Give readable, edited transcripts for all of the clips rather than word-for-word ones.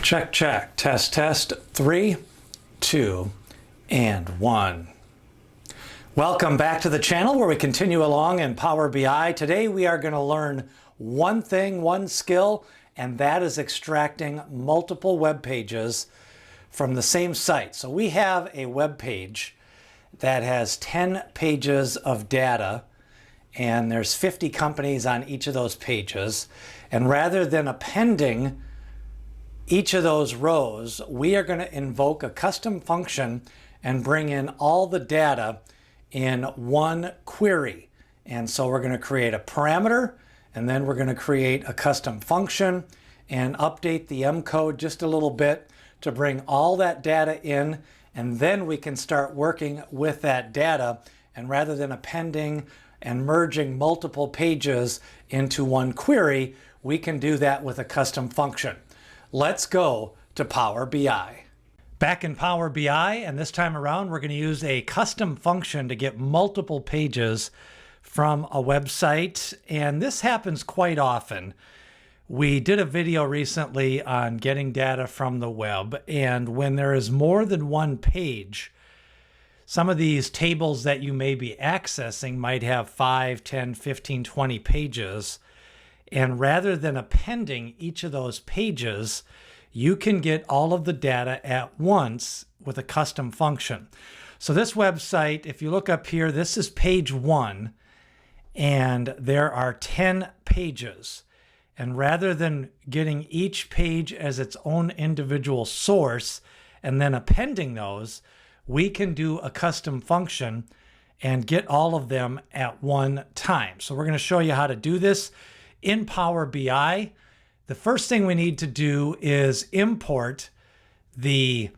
Check, check. Test, test. 3, 2, and 1. Welcome back to the channel where we continue along in Power BI. Today we are going to learn one thing, one skill, and that is extracting multiple web pages from the same site. So we have a web page that has 10 pages of data, and there's 50 companies on each of those pages. And rather than appending each of those rows, we are going to invoke a custom function and bring in all the data in one query. And so we're going to create a parameter, and then we're going to create a custom function and update the M code just a little bit to bring all that data in, and then we can start working with that data. And rather than appending and merging multiple pages into one query, we can do that with a custom function. Let's go to Power BI. Back in Power BI, and this time around we're going to use a custom function to get multiple pages from a website, and this happens quite often. We did a video recently on getting data from the web, and when there is more than one page, some of these tables that you may be accessing might have 5, 10, 15, 20 pages. And rather than appending each of those pages, you can get all of the data at once with a custom function. So this website, if you look up here, this is page 1, and there are 10 pages. And rather than getting each page as its own individual source and then appending those, we can do a custom function and get all of them at one time. So we're going to show you how to do this in Power BI. The first thing we need to do is import the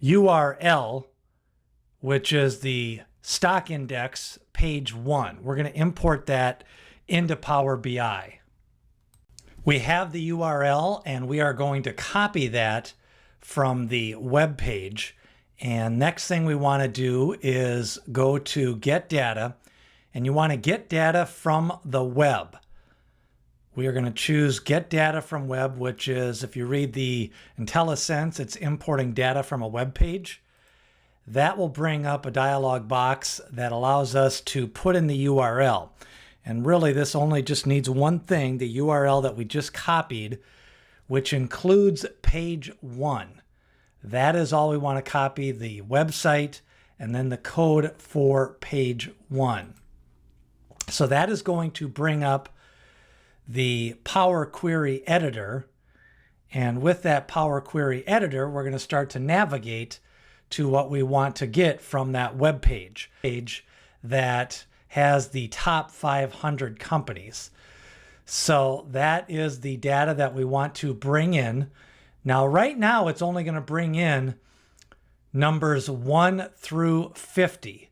URL, which is the stock index page 1. We're going to import that into Power BI. We have the URL, and we are going to copy that from the web page. And next thing we want to do is go to Get Data, and you want to get data from the web. We are going to choose Get Data from Web, which is, if you read the IntelliSense, it's importing data from a web page. That will bring up a dialog box that allows us to put in the URL. And really, this only just needs one thing, the URL that we just copied, which includes page 1. That is all we want to copy, the website, and then the code for page 1. So that is going to bring up the Power Query Editor, and with that Power Query Editor, we're going to start to navigate to what we want to get from that web page that has the top 500 companies. So that is the data that we want to bring in. Now, right now, it's only going to bring in numbers 1 through 50,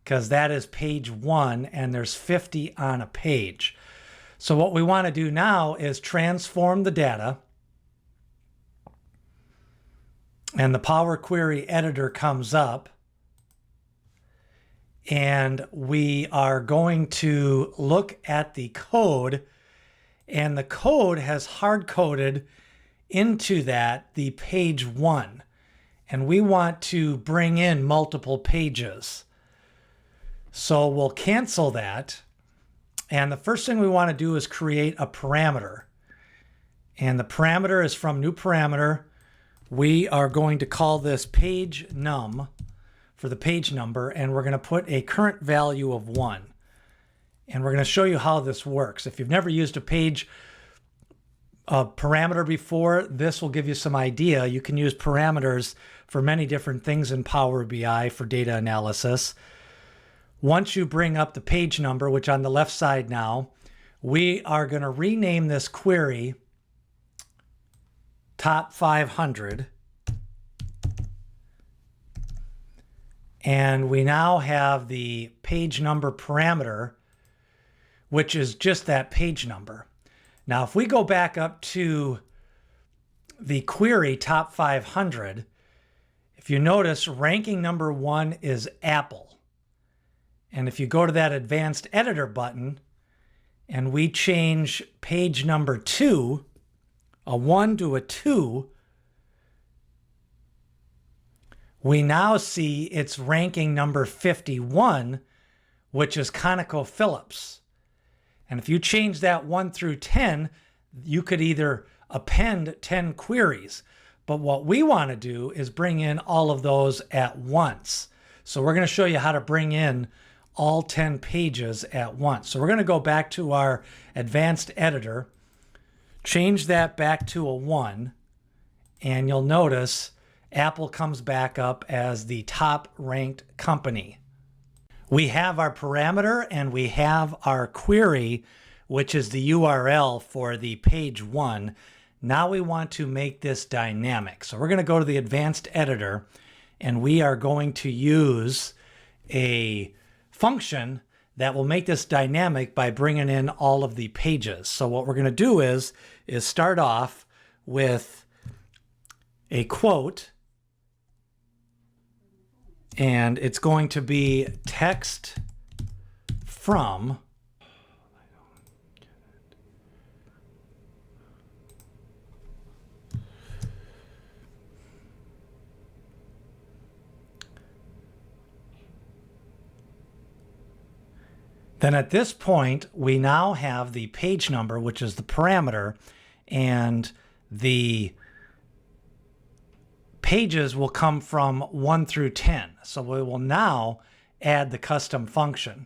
because that is page 1, and there's 50 on a page. So what we want to do now is transform the data, and the Power Query Editor comes up, and we are going to look at the code, and the code has hard-coded into that the page 1, and we want to bring in multiple pages. So we'll cancel that. And the first thing we want to do is create a parameter. And the parameter is from new parameter. We are going to call this page num for the page number, and we're going to put a current value of 1. And we're going to show you how this works. If you've never used a parameter before, this will give you some idea. You can use parameters for many different things in Power BI for data analysis. Once you bring up the page number, which on the left side now, we are going to rename this query Top 500. And we now have the page number parameter, which is just that page number. Now, if we go back up to the query Top 500, if you notice, ranking number 1 is Apple. And if you go to that Advanced Editor button and we change page number 2, a 1 to a 2, we now see it's ranking number 51, which is ConocoPhillips. And if you change that 1 through 10, you could either append 10 queries. But what we want to do is bring in all of those at once. So we're going to show you how to bring in all 10 pages at once. So we're going to go back to our advanced editor, change that back to a 1, and you'll notice Apple comes back up as the top ranked company. We have our parameter and we have our query, which is the URL for the page 1. Now we want to make this dynamic. So we're going to go to the advanced editor and we are going to use a function that will make this dynamic by bringing in all of the pages. So what we're going to do is start off with a quote, and it's going to be text from Then at this point, we now have the page number, which is the parameter, and the pages will come from 1 through 10. So we will now add the custom function.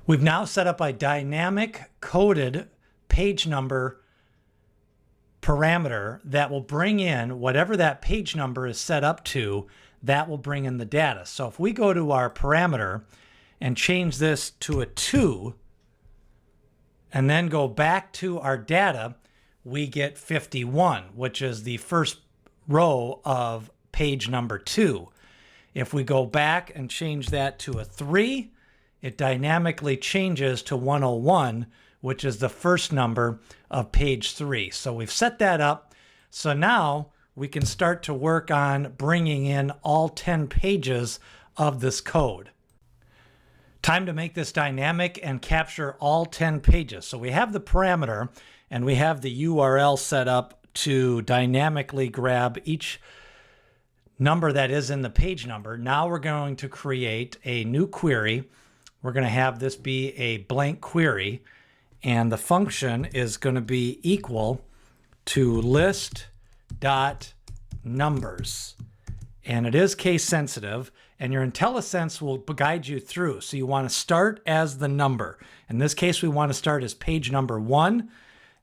We've now set up a dynamic coded page number parameter that will bring in whatever that page number is set up to. That will bring in the data. So if we go to our parameter and change this to a 2 and then go back to our data, we get 51, which is the first row of page number 2. If we go back and change that to a 3, it dynamically changes to 101, which is the first number of page 3. So we've set that up. So now we can start to work on bringing in all 10 pages of this code. Time to make this dynamic and capture all 10 pages. So we have the parameter and we have the URL set up to dynamically grab each number that is in the page number. Now we're going to create a new query. We're going to have this be a blank query, and the function is going to be equal to list.numbers. And it is case sensitive, and your IntelliSense will guide you through. So you want to start as the number. In this case, we want to start as page number 1.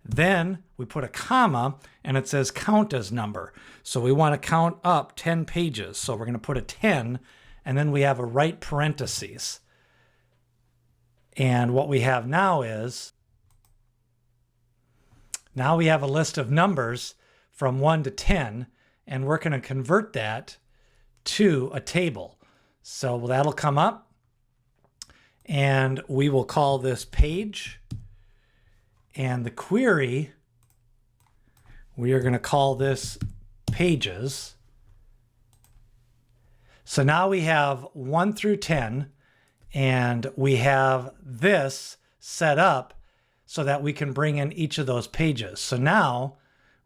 Then we put a comma, and it says count as number. So we want to count up 10 pages. So we're going to put a 10, and then we have a right parentheses. And what we have now is, now we have a list of numbers from 1 to 10, and we're going to convert that to a table. So that'll come up, and we will call this page, and the query, we are going to call this pages. So now we have 1 through 10, and we have this set up so that we can bring in each of those pages. So now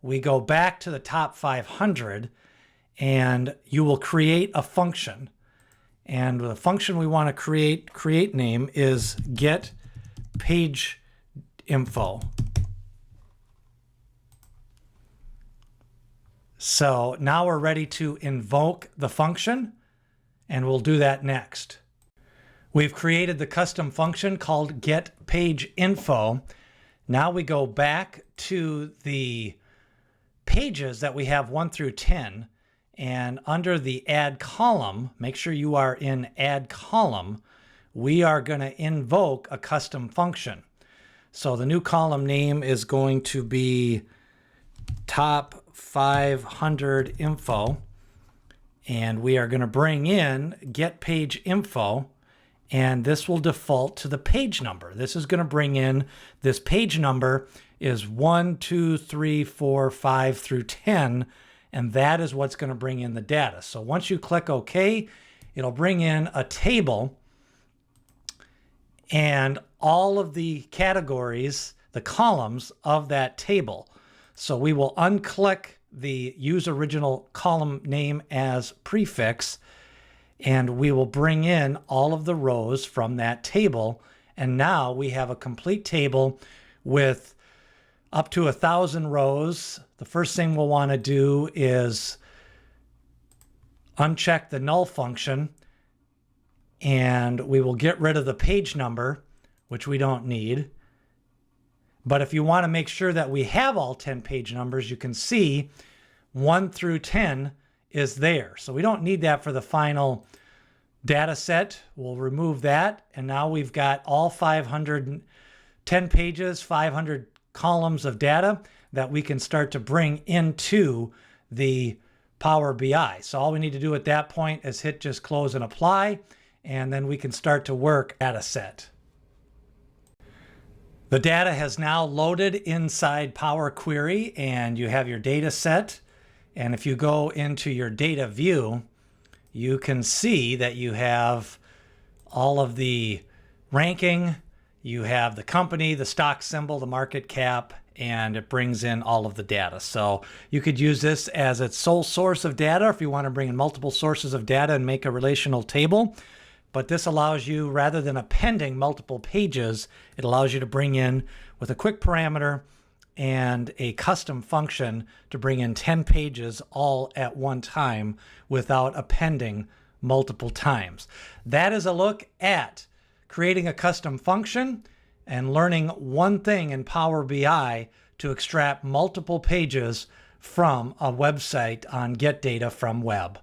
we go back to the top 500, and you will create a function. And the function we want to create name is get page info. So now we're ready to invoke the function, and we'll do that next. We've created the custom function called getPageInfo. Now we go back to the pages that we have 1 through 10, and under the add column, make sure you are in add column, we are going to invoke a custom function. So the new column name is going to be top 500 info, and we are going to bring in get page info, and this will default to the page number. This is going to bring in this page number is 1, 2, 3, 4, 5 through 10, and that is what's going to bring in the data. So once you click OK, it'll bring in a table, and all of the categories, the columns of that table. So we will unclick the use original column name as prefix, and we will bring in all of the rows from that table. And now we have a complete table with up to 1,000 rows. The first thing we'll want to do is uncheck the null function, and we will get rid of the page number, which we don't need. But if you want to make sure that we have all 10 page numbers, you can see 1 through 10 is there. So we don't need that for the final data set. We'll remove that. And now we've got all 510 pages, 500 columns of data that we can start to bring into the Power BI. So all we need to do at that point is hit just close and apply, and then we can start to work at a set. The data has now loaded inside Power Query, and you have your data set. And if you go into your data view, you can see that you have all of the ranking, you have the company, the stock symbol, the market cap, and it brings in all of the data. So you could use this as its sole source of data if you want to bring in multiple sources of data and make a relational table. But this allows you, rather than appending multiple pages, it allows you to bring in, with a quick parameter and a custom function, to bring in 10 pages all at one time without appending multiple times. That is a look at creating a custom function and learning one thing in Power BI to extract multiple pages from a website on Get Data from Web.